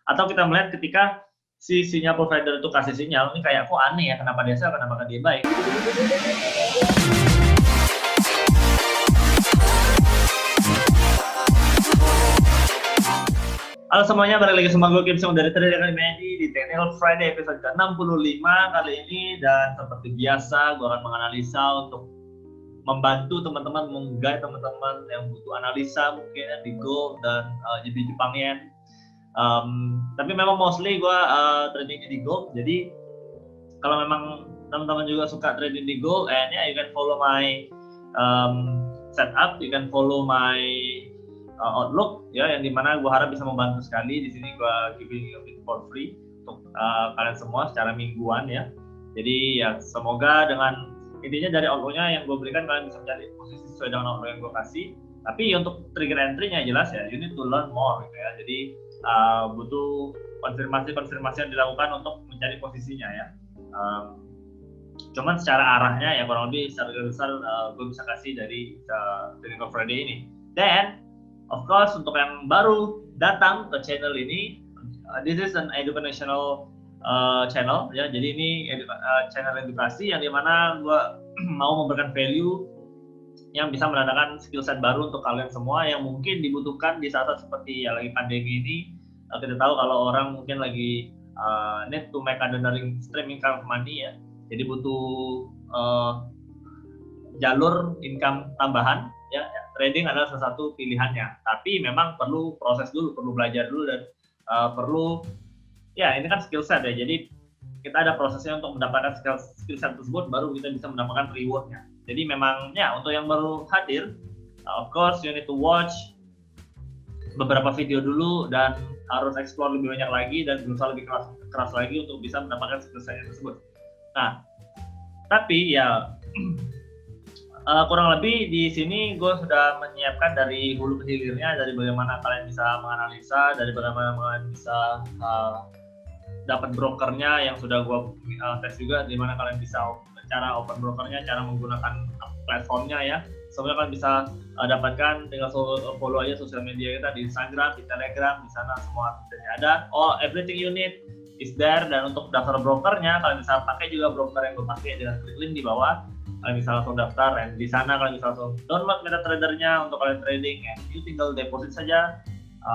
Atau kita melihat ketika si sinyal provider itu kasih sinyal, ini kayak kok aneh ya, kenapa dia sell, kenapa dia buy. Halo semuanya, balik lagi sama gue Kim Song dari Trading Academy di Technical Friday episode ke-65 kali ini. Dan seperti biasa, gue akan menganalisa untuk membantu teman-teman, meng-guide teman-teman yang butuh analisa mungkin di gold dan JP Jepang Yen. Tapi memang mostly gue tradingnya di gold. Jadi kalau memang teman-teman juga suka trading di gold, and yeah, you can follow my setup, you can follow my outlook ya, yang dimana gue harap bisa membantu sekali. Di sini gue giving you it for free untuk kalian semua secara mingguan ya. Jadi ya semoga dengan intinya dari outlooknya yang gue berikan kalian bisa mencari posisi sesuai dengan outlook yang gue kasih. Tapi untuk trigger entry-nya jelas ya, you need to learn more gitu ya. Jadi butuh konfirmasi yang dilakukan untuk mencari posisinya ya. Cuman secara arahnya ya kurang lebih secara besar gue bisa kasih dari Technical Friday ini. Dan of course, untuk yang baru datang ke channel ini, this is an educational channel ya. Jadi ini channel edukasi yang dimana gue mau memberikan value yang bisa menandakan skill set baru untuk kalian semua yang mungkin dibutuhkan di saat seperti ya lagi pandemi ini. Kita tahu kalau orang mungkin lagi need to make another stream income money ya. Jadi butuh jalur income tambahan ya. Trading adalah salah satu pilihannya, tapi memang perlu proses dulu, perlu belajar dulu, dan perlu ya ini kan skill set ya, jadi kita ada prosesnya untuk mendapatkan skill set tersebut, baru kita bisa mendapatkan rewardnya. Jadi memang ya untuk yang baru hadir, of course you need to watch beberapa video dulu dan harus explore lebih banyak lagi dan berusaha lebih keras lagi untuk bisa mendapatkan skill set tersebut. Nah, tapi ya kurang lebih di sini gue sudah menyiapkan dari hulu ke hilirnya, dari bagaimana kalian bisa menganalisa, dari bagaimana kalian bisa dapat brokernya yang sudah gue tes juga, di mana kalian bisa cara open brokernya, cara menggunakan platformnya ya. Semuanya kalian bisa dapatkan, tinggal follow aja sosial media kita di Instagram, di Telegram, di sana semua aktivitasnya ada. Everything you need is there. Dan untuk daftar brokernya kalian bisa pakai juga broker yang gue pakai dengan klik link di bawah. Kalian bisa langsung daftar, dan di sana kalian bisa langsung download MetaTrader-nya untuk kalian trading, and you tinggal deposit saja,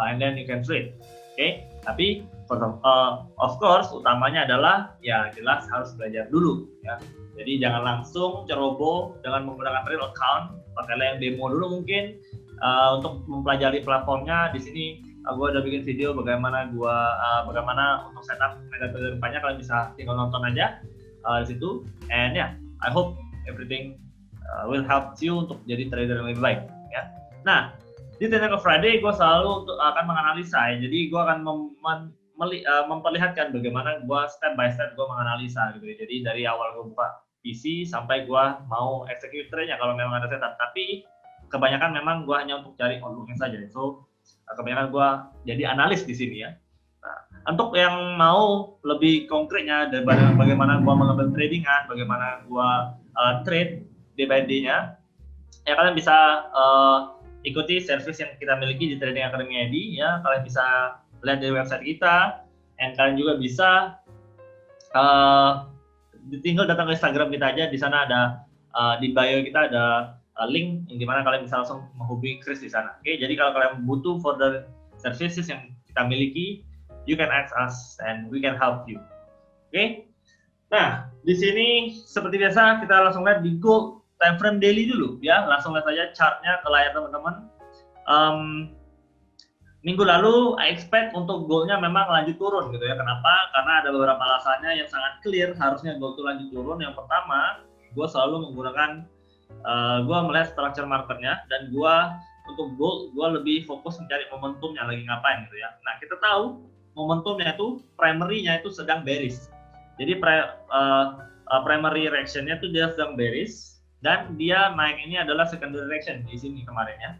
and then you can trade. Okay? Tapi of course utamanya adalah ya jelas harus belajar dulu ya. Jadi jangan langsung ceroboh dengan menggunakan real account, pakailah yang demo dulu mungkin untuk mempelajari platformnya. Di sini gue udah bikin video bagaimana untuk setup MetaTrader banyak, kalian bisa tinggal nonton aja di situ, and ya I hope everything will help you untuk jadi trader yang lebih baik ya. Nah, di Technical Friday gue selalu akan menganalisa ya. Jadi gue akan memperlihatkan bagaimana gue step by step gue menganalisa gitu ya. Jadi dari awal gue buka PC sampai gue mau execute trade-nya kalau memang ada setup. Tapi kebanyakan memang gue hanya untuk cari outlook-nya saja. So kebanyakan gue jadi analis di sini ya. Nah, untuk yang mau lebih konkretnya daripada bagaimana gue mengambil tradingan, bagaimana gue trade day by day-nya, ya kalian bisa ikuti service yang kita miliki di Trading Academy ID ya. Kalian bisa lihat dari website kita, dan kalian juga bisa tinggal datang ke Instagram kita aja. Di sana ada di bio kita ada link yang dimana kalian bisa langsung menghubungi Chris di sana. Oke, jadi kalau kalian butuh further services yang kita miliki, you can ask us and we can help you. Oke. Nah, di sini seperti biasa kita langsung lihat di gold time frame daily dulu ya. Langsung lihat saja chartnya ke layar teman-teman. Minggu lalu I expect untuk goldnya memang lanjut turun gitu ya. Kenapa? Karena ada beberapa alasannya yang sangat clear harusnya gold itu lanjut turun. Yang pertama, gue selalu menggunakan gue melihat structure marketnya, dan gue untuk gold gue lebih fokus mencari momentumnya lagi ngapain gitu ya. Nah, kita tahu momentumnya itu primary-nya itu sedang bearish. Jadi primary reaction-nya itu dia sedang bearish, dan dia naik ini adalah secondary reaction di sini kemarin ya.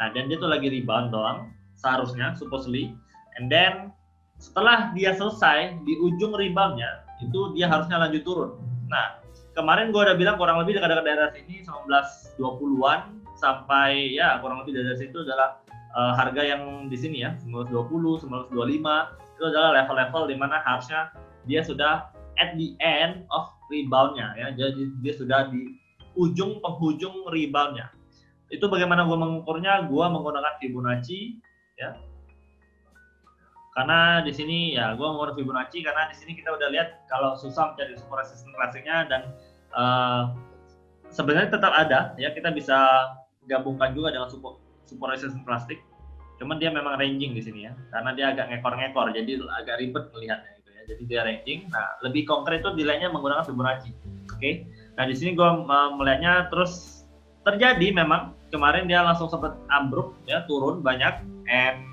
Nah, dan dia tuh lagi rebound doang seharusnya, supposedly. And then setelah dia selesai di ujung rebound-nya itu dia harusnya lanjut turun. Nah, kemarin gue udah bilang kurang lebih dekat-dekat daerah sini 1920-an sampai ya kurang lebih dari situ adalah harga yang di sini ya, 1920, 1925 itu itu adalah level-level di mana harusnya dia sudah at the end of reboundnya ya, jadi dia sudah di penghujung reboundnya. Itu bagaimana gue mengukurnya? Gue menggunakan Fibonacci ya, karena di sini ya gue menggunakan Fibonacci karena di sini kita udah lihat kalau susah mencari support resistance klasiknya, dan sebenarnya tetap ada ya, kita bisa gabungkan juga dengan support resistance klasik, cuman dia memang ranging di sini ya, karena dia agak ngekor-ngekor, jadi agak ribet melihatnya gitu ya. Jadi dia ranging. Nah, lebih konkret itu nilainya menggunakan Fibonacci. Oke. Nah, di sini gue melihatnya terus terjadi memang kemarin dia langsung sempat ambruk ya, turun banyak, and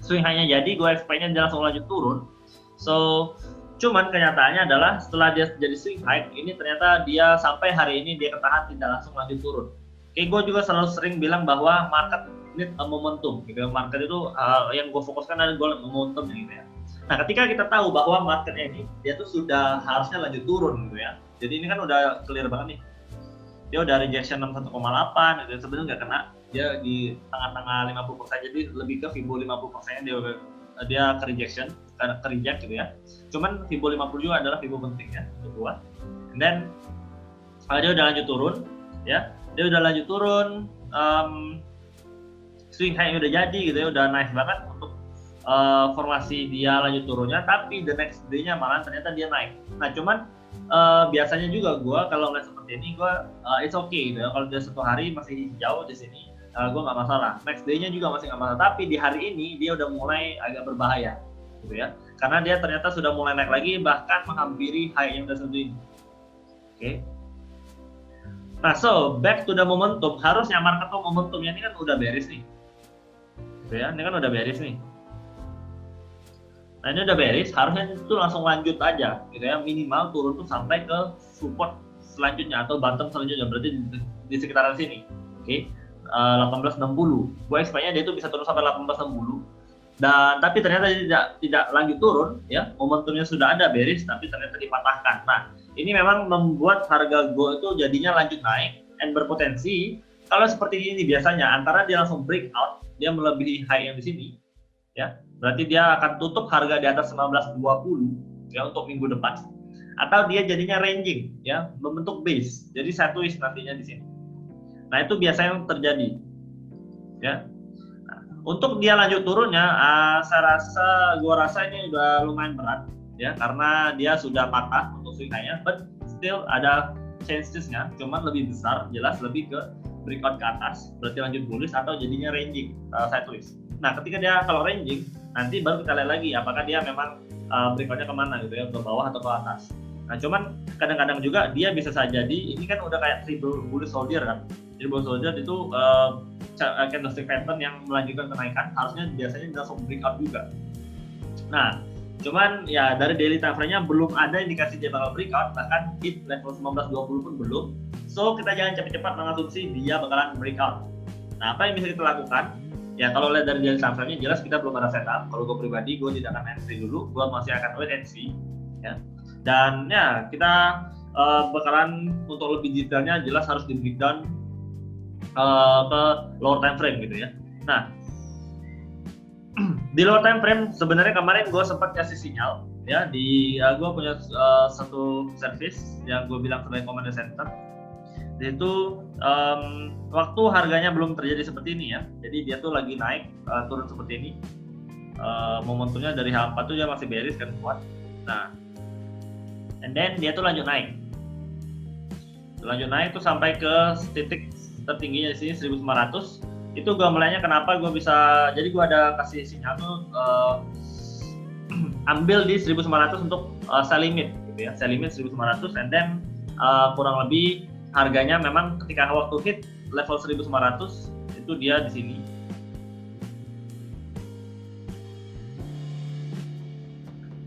swing high-nya jadi gue expect-nya dia langsung lanjut turun. So, cuman kenyataannya adalah setelah dia jadi swing high, ini ternyata dia sampai hari ini dia ketahan tidak langsung lanjut turun. Oke, gue juga selalu sering bilang bahwa market need a momentum gitu. Market itu yang gue fokuskan adalah momentum gitu ya. Nah, ketika kita tahu bahwa market ini dia tuh sudah harusnya lanjut turun gitu ya. Jadi ini kan udah clear banget nih. Dia udah rejection 61,8 gitu, sebenarnya nggak kena. Dia di tengah-tengah 50%, jadi lebih ke Fibo 50% dia ke rejection, ke reject gitu ya. Cuman Fibo 50 juga adalah Fibo penting ya untuk gua. And then dia udah lanjut turun ya. Dia udah lanjut turun, swing high udah jadi gitu ya, udah nice banget untuk formasi dia lanjut turunnya, tapi the next day-nya malah ternyata dia naik. Nah, cuman biasanya juga gue kalau ngeliat seperti ini gue it's okay gitu ya, kalau dia satu hari masih jauh di sini gue nggak masalah, next day-nya juga masih nggak masalah, tapi di hari ini dia udah mulai agak berbahaya gitu ya, karena dia ternyata sudah mulai naik lagi, bahkan menghampiri high yang udah satu ini. Oke. Nah, so back to the momentum, harusnya market tuh momentumnya ini kan udah bearish nih gitu ya, ini kan udah bearish nih. Nah, ini udah bearish, harusnya itu langsung lanjut aja gitu ya, minimal turun tuh sampai ke support selanjutnya atau bottom selanjutnya, berarti di sekitaran sini. Oke. 1860. Gue expect-nya dia tuh bisa turun sampai 1860. Dan tapi ternyata dia tidak lanjut turun ya, momentumnya sudah ada bearish tapi ternyata dipatahkan. Nah, ini memang membuat harga gold itu jadinya lanjut naik and berpotensi kalau seperti ini biasanya antara dia langsung breakout, dia melebihi high yang di sini ya, berarti dia akan tutup harga di atas 1920 ya untuk minggu depan, atau dia jadinya ranging ya, membentuk base jadi sideways nantinya di sini. Nah, itu biasanya yang terjadi ya. Nah, untuk dia lanjut turunnya gua rasa ini udah lumayan berat ya, karena dia sudah patah untuk swing high-nya, but still ada chances-nya, cuman lebih besar, jelas lebih ke breakout ke atas, berarti lanjut bullish, atau jadinya ranging sideways. Nah, ketika dia kalau ranging, nanti baru kita lihat lagi apakah dia memang breakoutnya kemana gitu ya, ke bawah atau ke atas. Nah, cuman kadang-kadang juga dia bisa saja ini kan udah kayak triple bullish soldier kan. Triple soldier itu candlestick pattern yang melanjutkan kenaikan, harusnya biasanya langsung breakout juga. Nah, cuman ya dari daily time frame-nya belum ada indikasi dia bakal breakout, bahkan hit level 1920 pun belum. So, kita jangan cepat-cepat mengasumsi dia bakalan breakout. Nah, apa yang bisa kita lakukan? Ya, kalau lihat dari daily time frame-nya jelas kita belum ada setup. Kalau gue pribadi, gue tidak akan entry dulu, gue masih akan wait and see ya. Dan ya, kita bakalan untuk lebih detailnya jelas harus di breakdown ke lower time frame gitu ya. Nah, di lower time frame sebenarnya kemarin gue sempat kasih sinyal ya, gue punya satu service yang gue bilang sebagai command center. Itu waktu harganya belum terjadi seperti ini ya, jadi dia tuh lagi naik turun seperti ini, momentumnya dari H4 tuh dia masih bearish kan, kuat. Nah, and then dia tuh lanjut naik tuh sampai ke titik tertingginya di sini 1900. Itu gue mulainya kenapa gue bisa, jadi gue ada kasih sinyal tuh ambil di 1900 untuk sell limit gitu ya, sell limit 1900, and then kurang lebih harganya memang ketika waktu hit level 1900 itu dia di sini.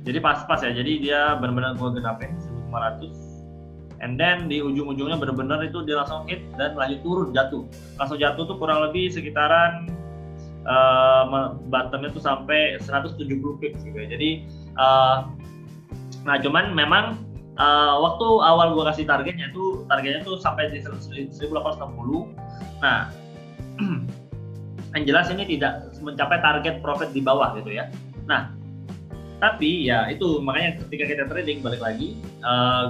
Jadi pas-pas ya, jadi dia benar-benar gue genapin 1900. And then di ujung-ujungnya benar-benar itu dia langsung hit dan lanjut turun, langsung jatuh tuh kurang lebih sekitaran bottomnya tuh sampai 170 pips gitu ya. Jadi nah cuman memang waktu awal gue kasih targetnya tuh sampai di 1860. Nah, yang jelas ini tidak mencapai target profit di bawah gitu ya. Nah, tapi ya itu makanya ketika kita trading balik lagi,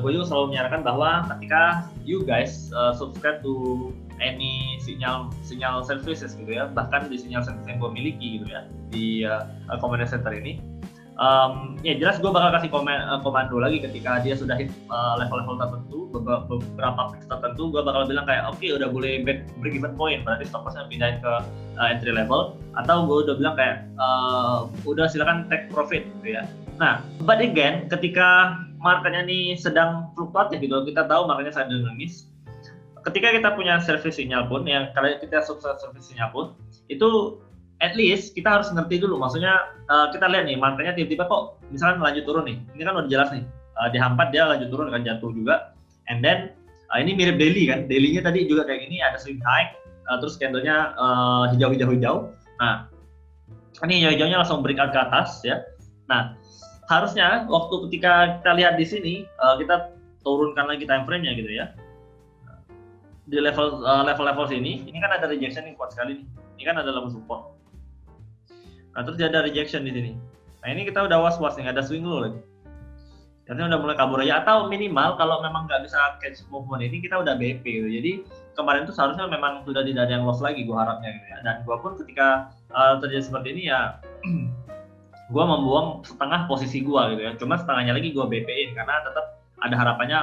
gue juga selalu menyarankan bahwa ketika you guys subscribe to any sinyal services gitu ya, bahkan di sinyal services yang gue miliki gitu ya di Commander Center ini, ya jelas gue bakal kasih komando lagi ketika dia sudah hit level-level tertentu, beberapa fix tertentu, gue bakal bilang kayak oke, udah boleh break even point, berarti stop lossnya pindahin ke entry level, atau gue udah bilang kayak udah silakan take profit gitu ya. Nah, but again ketika marketnya nih sedang fluktuatif gitu, kita tahu marketnya sangat dinamis. Ketika kita punya service sinyal pun, yang kalau kita sukses service sinyal pun, itu at least kita harus ngerti dulu. Maksudnya kita lihat nih, marketnya tiba-tiba kok misalkan lanjut turun nih. Ini kan udah jelas nih, dihampat dia lanjut turun, akan jatuh juga. And then ini mirip daily kan, daily-nya tadi juga kayak gini, ada swing high, terus candle-nya hijau. Nah, ini hijau-hijaunya langsung breakout ke atas ya. Nah, harusnya waktu ketika kita lihat di sini, kita turunkan lagi time frame-nya gitu ya. Di level sini, ini kan ada rejection yang kuat sekali nih. Ini kan ada level support. Nah, terus ada rejection di sini. Nah, ini kita udah was-was nih, ada swing low lagi. Artinya udah mulai kabur aja, atau minimal kalau memang nggak bisa catch movement ini, kita udah BP gitu. Jadi kemarin tuh seharusnya memang sudah tidak ada yang loss lagi, gue harapnya gitu ya. Dan gue pun ketika terjadi seperti ini ya, gue membuang setengah posisi gue gitu ya. Cuma setengahnya lagi gue BP-in karena tetap ada harapannya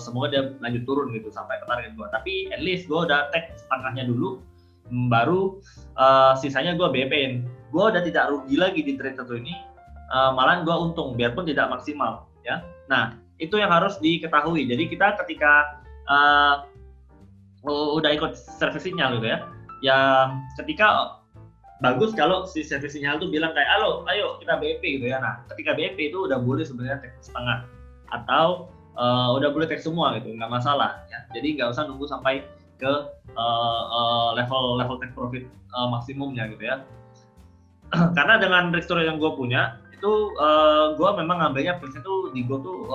semoga dia lanjut turun gitu sampai ke target gue. Tapi at least gue udah take setengahnya dulu, baru sisanya gue BP-in. Gue udah tidak rugi lagi di trade satu ini, malahan gue untung biarpun tidak maksimal ya. Nah, itu yang harus diketahui. Jadi kita ketika udah ikut service sinyal gitu ya, ya ketika bagus kalau si service sinyal tuh bilang kayak ayo kita BP gitu ya. Nah, ketika BP itu udah boleh sebenarnya take setengah atau udah boleh take semua gitu, nggak masalah ya. Jadi nggak usah nunggu sampai ke level take profit maksimumnya gitu ya. Karena dengan risk story yang gue punya itu, gue memang ngambilnya price tuh di gue tuh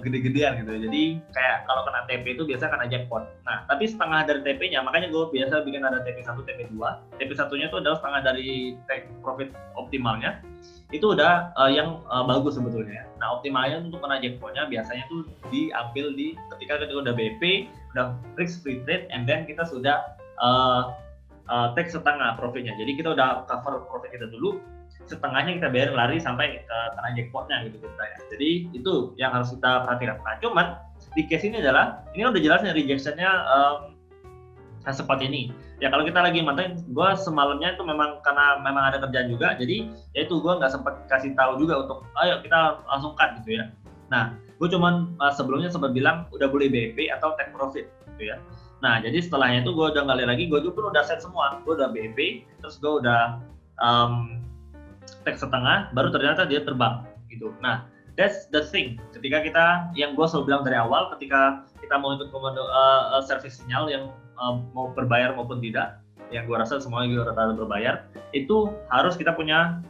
gede-gedean gitu. Jadi kayak kalau kena TP itu biasa kena jackpot. Nah, tapi setengah dari TP-nya, makanya gue biasa bikin ada TP1, TP2. TP1-nya itu adalah setengah dari take profit optimalnya. Itu udah yang bagus sebetulnya. Nah, optimalnya untuk kena jackpotnya biasanya tuh diambil ketika udah BP, udah risk free trade, and then kita sudah take setengah profitnya. Jadi kita udah cover profit kita dulu, setengahnya kita biarin lari sampai ke kena jackpotnya gitu kita ya. Jadi itu yang harus kita perhatikan. Nah, cuman di case ini adalah ini udah jelasnya rejectionnya seperti ini. Ya kalau kita lagi mantengin, gue semalamnya itu memang karena memang ada kerjaan juga, jadi ya itu gue nggak sempat kasih tahu juga untuk ayo kita langsung cut gitu ya. Nah, gue cuman sebelumnya sempat bilang udah boleh BP atau take profit gitu ya. Nah, jadi setelahnya itu gue udah nggak lihat lagi, gue juga udah set semua, gue udah BP, terus gue udah take setengah, baru ternyata dia terbang gitu. Nah, that's the thing. Ketika kita, yang gue selalu bilang dari awal, ketika kita mau ikut komando service sinyal yang mau berbayar maupun tidak, yang gue rasa semuanya juga rata-rata berbayar, itu harus kita punya,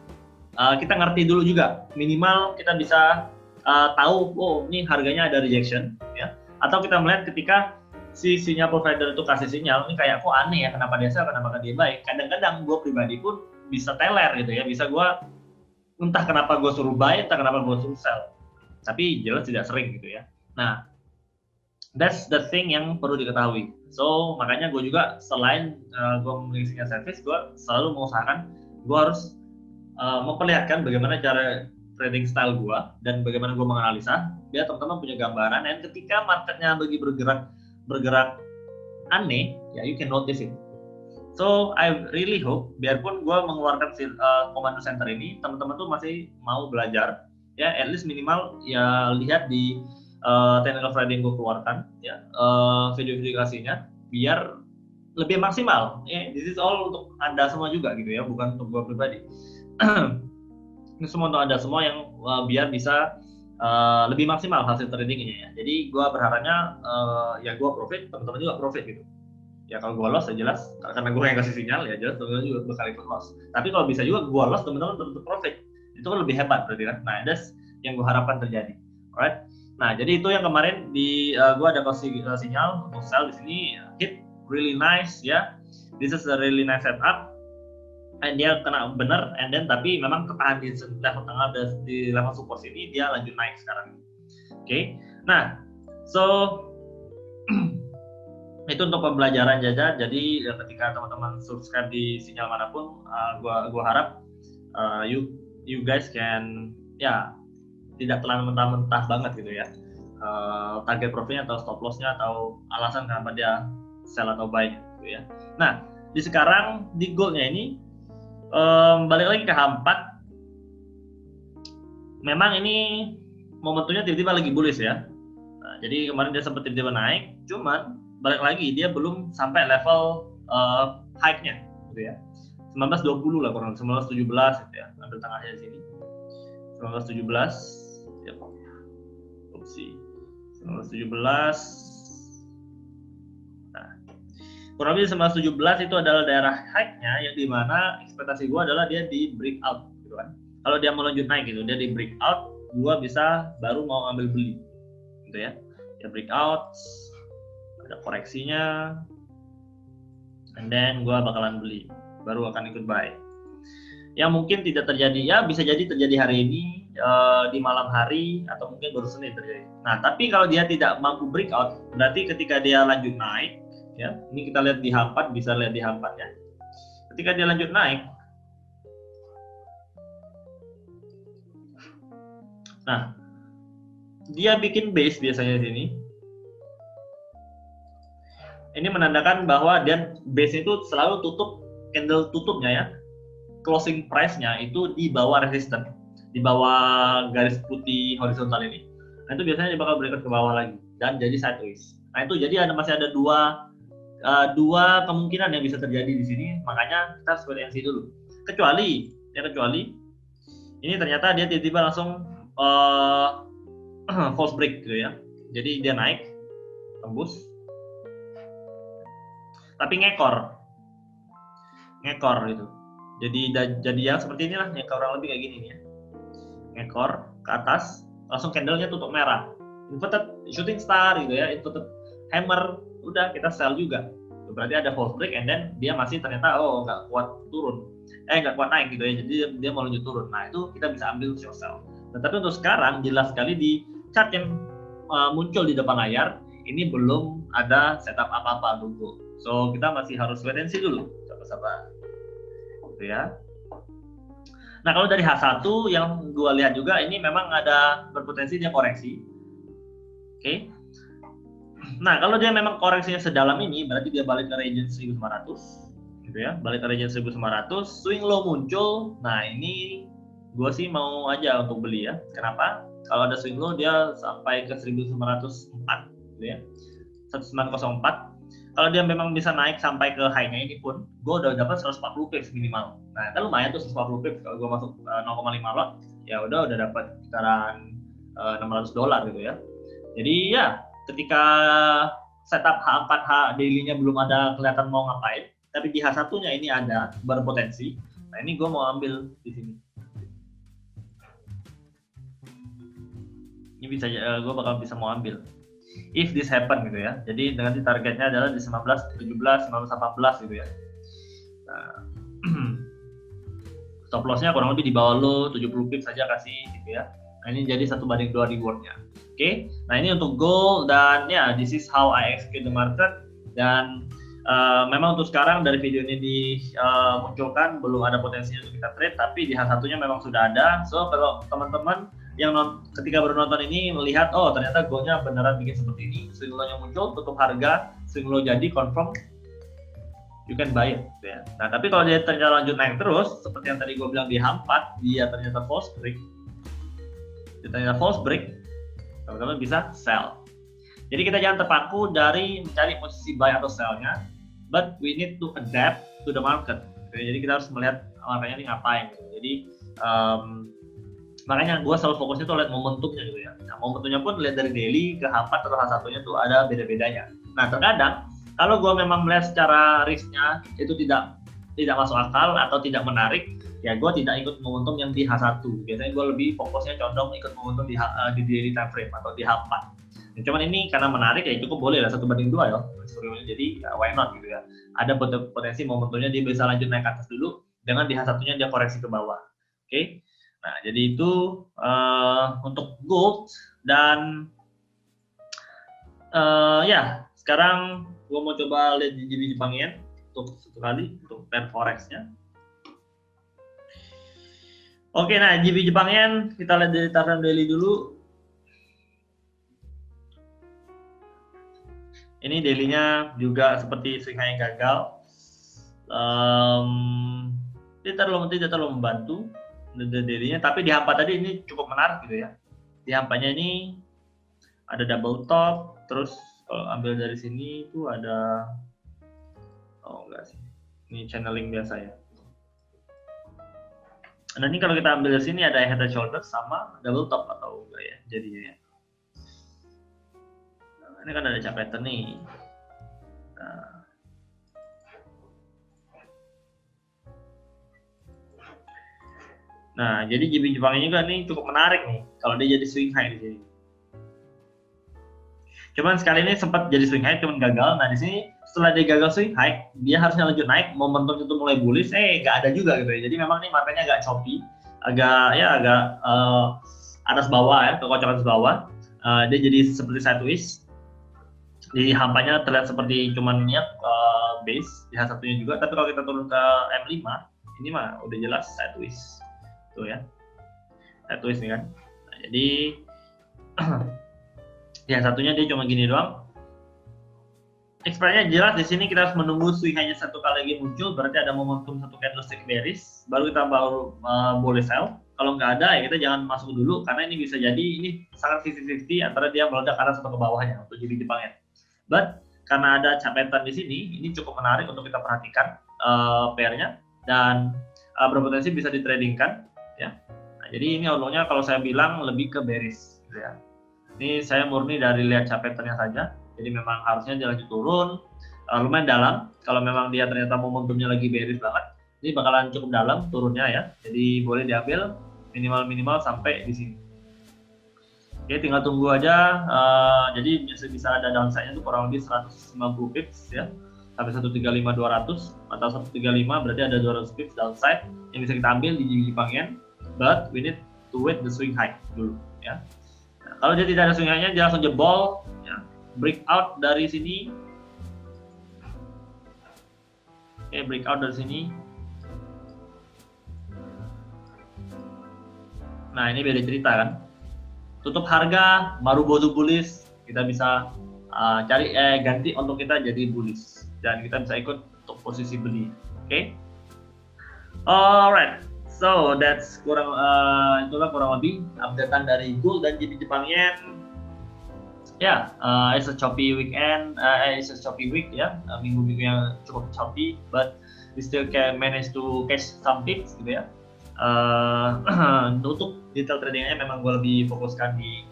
kita ngerti dulu juga. Minimal kita bisa tahu, oh ini harganya ada rejection, ya. Atau kita melihat ketika si sinyal provider itu kasih sinyal, ini kayak kok aneh ya, kenapa dia sell, kenapa dia buy. Kadang-kadang gue pribadi pun bisa teler gitu ya, bisa gue entah kenapa gue suruh buy, entah kenapa gue suruh sell, tapi jelas tidak sering gitu ya. Nah, that's the thing yang perlu diketahui. So makanya gue juga selain gue memiliki sinyal service, gue selalu mengusahakan gue harus memperlihatkan bagaimana cara trading style gue dan bagaimana gue menganalisa, biar teman-teman punya gambaran. Dan ketika marketnya bagi bergerak aneh, ya you can notice it. So I really hope, biarpun gue mengeluarkan Commando Center ini, teman-teman tuh masih mau belajar, ya at least minimal ya lihat di technical trading gue keluarkan, ya video-video kasihnya, biar lebih maksimal. Ya, this is all untuk Anda semua juga gitu ya, bukan untuk gue pribadi. Ini semua untuk Anda semua yang biar bisa lebih maksimal hasil tradingnya ya. Jadi gue berharapnya ya gue profit, teman-teman juga profit gitu. Ya kalau gue loss ya jelas, karena gue yang kasih sinyal ya jelas teman-teman juga bakal ikut loss. Tapi kalau bisa juga gue loss, teman-teman tetap profit, itu kan lebih hebat berarti kan. Nah, that's yang gue harapkan terjadi. Alright. Nah, jadi itu yang kemarin di gue ada kasih sinyal untuk sell di sini, hit really nice ya. This is a really nice setup. dia kena bener, and then tapi memang ketahan di level tengah, di level support ini dia lanjut naik sekarang. Oke. Nah, so itu untuk pembelajaran saja. Jadi ketika teman-teman subscribe di sinyal manapun, gua harap you guys can tidak terlalu mentah-mentah banget gitu ya. Target profitnya atau stop lossnya atau alasan kenapa dia sell atau buy gitu ya. Nah, sekarang di goldnya ini balik lagi ke H4. Memang ini momentumnya tiba-tiba lagi bullish ya. Nah, jadi kemarin dia sempat tiba-tiba naik, cuman balik lagi dia belum sampai level high-nya gitu ya. 1920 lah kurang, 1917 gitu ya. Ambil tengahnya di sini. 1917 ya. Opsi 1917. Nah, kurang lebih 1917 itu adalah daerah high-nya yang dimana ekspektasi gue adalah dia di breakout gitu kan. Kalau dia mau lanjut naik gitu, dia di breakout, gue bisa baru mau ambil beli gitu ya. Dia breakout, ada koreksinya, and then gue bakalan beli, baru akan ikut buy. Yang mungkin tidak terjadi, ya bisa jadi terjadi hari ini, di malam hari, atau mungkin baru Senin terjadi. Nah, tapi kalau dia tidak mampu breakout, berarti ketika dia lanjut naik, ya, ini kita lihat di H4, bisa lihat di H4 ya. Ketika dia lanjut naik, nah, dia bikin base biasanya di sini. Ini menandakan bahwa dia base itu selalu tutup, candle tutupnya ya, closing price-nya itu di bawah resisten, di bawah garis putih horizontal ini. Nah, itu biasanya dia bakal breakout ke bawah lagi dan jadi sideways. Nah, itu jadi masih ada dua kemungkinan yang bisa terjadi di sini, makanya kita harus wait and see dulu. Kecuali ini ternyata dia tiba-tiba langsung false break gitu ya. Jadi dia naik, tembus, tapi ngekor gitu. Jadi yang seperti inilah, yang kurang lebih kayak gini nih ya. Ngekor ke atas, langsung candlenya tutup merah. Inverted shooting star gitu ya, inverted hammer, udah kita sell juga. Berarti ada false break, and then dia masih ternyata nggak kuat turun. Nggak kuat naik gitu ya, jadi dia mau lanjut turun. Nah, itu kita bisa ambil short sell. Nah, tapi untuk sekarang jelas sekali di chart yang muncul di depan layar, ini belum ada setup apa-apa dulu. So, kita masih harus wait and see dulu. Sabar-sabar. Gitu ya. Nah, kalau dari H1 yang gue lihat juga ini memang ada berpotensi dia koreksi. Oke. Nah, kalau dia memang koreksinya sedalam ini, berarti dia balik ke region 1500 gitu ya. Balik ke region 1500, swing low muncul. Nah, ini gue sih mau aja untuk beli ya. Kenapa? Kalau ada swing low dia sampai ke 1904 gitu ya. 1904. Kalau dia memang bisa naik sampai ke high-nya ini pun, gue udah dapat 140 pips minimal. Nah, kan lumayan tuh 140 pips. Kalau gue masuk 0,5 lot, ya udah dapat sekitar $600 gitu ya. Jadi ya, ketika setup H4H daily-nya belum ada kelihatan mau ngapain, tapi di H1-nya ini ada berpotensi. Nah, ini gue mau ambil di sini. Ini bisa, gue bakal bisa mau ambil. If this happen gitu ya. Jadi dengan targetnya adalah di 1917, 1918 gitu ya. Nah, stop loss-nya kurang lebih di bawah low 70 pips saja kasih gitu ya. Nah, ini jadi 1/2 reward-nya. Oke. Nah, ini untuk gold, dan ya this is how I execute the market. Dan memang untuk sekarang dari video ini dimunculkan belum ada potensinya untuk kita trade, tapi di H1-nya memang sudah ada. So, kalau teman-teman yang ketika baru nonton ini melihat, ternyata goldnya beneran bikin seperti ini, swing low-nya muncul, tutup harga, swing low jadi confirm, you can buy it gitu ya. Nah, tapi kalau dia ternyata lanjut naik terus, seperti yang tadi gue bilang di H4, dia ternyata false break, teman-teman bisa sell. Jadi kita jangan terpaku dari mencari posisi buy atau sell-nya, but we need to adapt to the market. Jadi kita harus melihat marketnya ini ngapain gitu. Jadi makanya gue selalu fokusnya tuh lihat momentumnya gitu ya. Nah, momentumnya pun lihat dari daily ke H4 atau H1-nya tuh ada beda-bedanya. Nah, terkadang kalau gue memang melihat secara risknya itu tidak masuk akal atau tidak menarik, ya gue tidak ikut momentum yang di H1. Biasanya gue lebih fokusnya condong ikut momentum di daily time frame atau di H4. Ya, cuman ini karena menarik ya cukup boleh lah 1/2 ya. Jadi why not gitu ya. Ada potensi momentumnya dia bisa lanjut naik ke atas dulu, dengan di H1-nya dia koreksi ke bawah. Oke. Nah, jadi itu untuk gold. Dan ya, sekarang gue mau coba lihat di JB Jepang Yen untuk satu kali untuk pair forex-nya. Oke, nah JB Jepang Yen kita lihat dari time frame daily dulu. Ini daily-nya juga seperti swing high yang gagal. Dia terlalu membantu daily-nya, tapi di hampa tadi ini cukup menarik gitu ya. Di hampanya ini ada double top, terus kalau ambil dari sini itu ada, oh enggak sih, ini channeling biasa ya. Nah ini kalau kita ambil dari sini ada head and shoulder sama double top atau enggak ya jadinya ya. Nah, ini kan ada chart pattern nih. Nah, jadi JB Jepang ini juga nih cukup menarik nih kalau dia jadi swing high di sini. Cuman sekali ini sempat jadi swing high, cuman gagal. Nah di sini setelah dia gagal swing high, dia harusnya lanjut naik, momentum itu mulai bullish, nggak ada juga gitu ya. Jadi memang nih marketnya agak choppy, agak atas bawah ya, kekocokan atas bawah. Dia jadi seperti sideways. Di hampanya terlihat seperti cuman niat base di H1-nya juga. Tapi kalau kita turun ke M5, ini mah udah jelas sideways. Tuh ya, sideways nih kan. Nah, jadi yang satunya dia cuma gini doang. Expirednya jelas di sini kita harus menunggu swing hanya satu kali lagi muncul, berarti ada momentum satu candlestick bearish, baru kita boleh sell. Kalau nggak ada ya kita jangan masuk dulu, karena ini bisa jadi ini sangat 50-50 antara dia meledak kanan atau ke bawahnya untuk JB Jepang Yen. But karena ada chart pattern di sini, ini cukup menarik untuk kita perhatikan pairnya dan berpotensi bisa ditradingkan ya. Nah, jadi ini outlook-nya kalau saya bilang lebih ke bearish gitu ya. Ini saya murni dari lihat chart pattern-nya saja. Jadi memang harusnya dia lanjut turun lumayan dalam. Kalau memang dia ternyata momentumnya lagi bearish banget, ini bakalan cukup dalam turunnya ya. Jadi boleh diambil minimal sampai di sini. Oke, tinggal tunggu aja. Jadi bisa ada downside-nya tuh kurang lebih 150 pips ya. Sampai 135-200 atau 135 berarti ada 200 pips downside yang bisa kita ambil di JB Jepang Yen. But we need to wait the swing high dulu ya. Nah, kalau dia tidak ada swing high-nya, dia langsung jebol ya. Breakout dari sini. Oke, breakout dari sini. Nah, ini beda cerita kan. Tutup harga baru bullish, kita bisa cari ganti untuk kita jadi bullish dan kita bisa ikut untuk posisi beli. Oke. Alright. So that's itulah kurang lebih updatean dari gold dan JB Jepang Yen. Ya, it's a choppy weekend, it's a choppy week ya, minggu-minggu yang cukup choppy, but we still can manage to catch some pips gitu ya. Untuk detail tradingnya memang gue lebih fokuskan di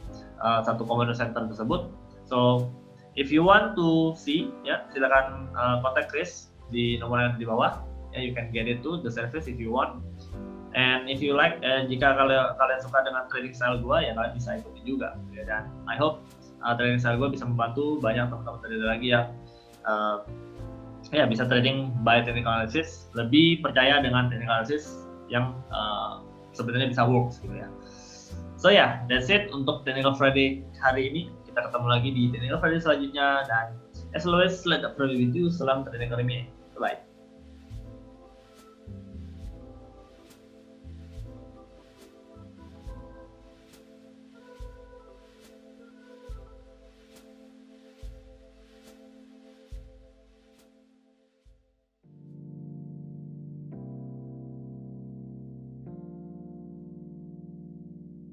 satu commodity center tersebut. So if you want to see ya, silakan kontak Chris di nomor yang di bawah. Ya, you can get it to the service if you want. And if you like, jika kalian suka dengan trading style gue, ya kalian bisa ikuti juga. Ya, dan I hope trading style gue bisa membantu banyak teman-teman trader lagi yang ya bisa trading by technical analysis, lebih percaya dengan technical analysis yang sebenarnya bisa works gitu ya. So yeah, that's it untuk Technical Friday hari ini. Kita ketemu lagi di Technical Friday selanjutnya, dan as always, let the Friday with you. Salam trading academy. Bye.